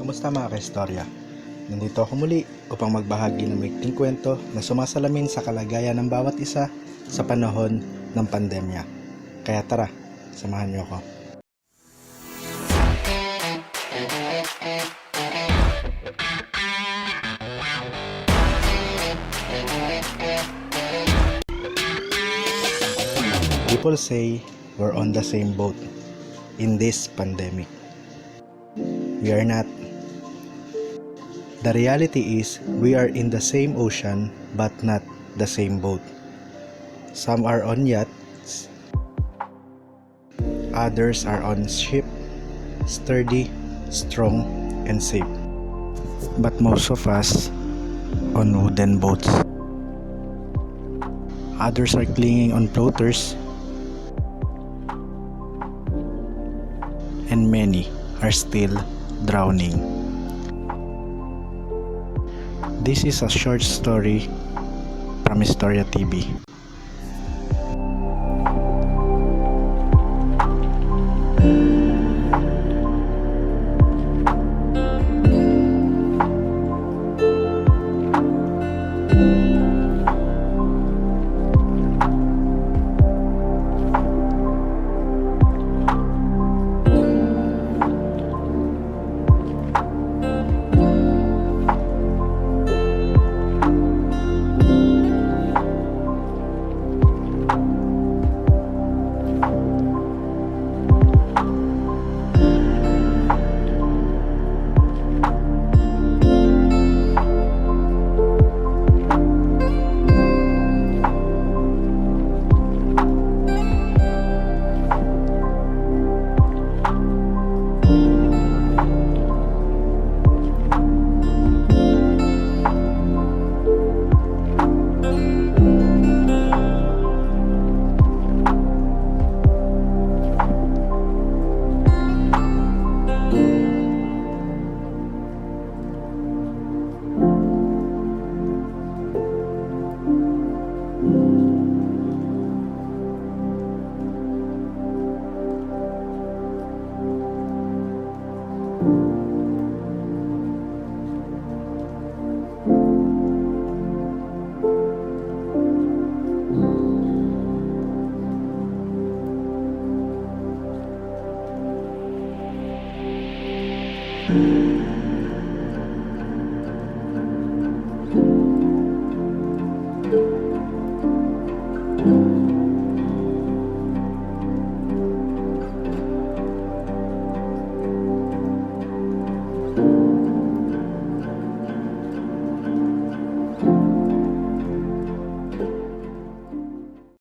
Kumusta mga kahistorya? Nandito ako muli upang magbahagi ng maikling kwento na sumasalamin sa kalagayan ng bawat isa sa panahon ng pandemya. Kaya tara, samahan niyo ako. People say we're on the same boat in this pandemic. We are not. The reality is we are in the same ocean but not the same boat. Some are on yachts, others are on ship, sturdy, strong, and safe. But most of us on wooden boats. Others are clinging on floaters, and many are still drowning. This is a short story from Historya TV.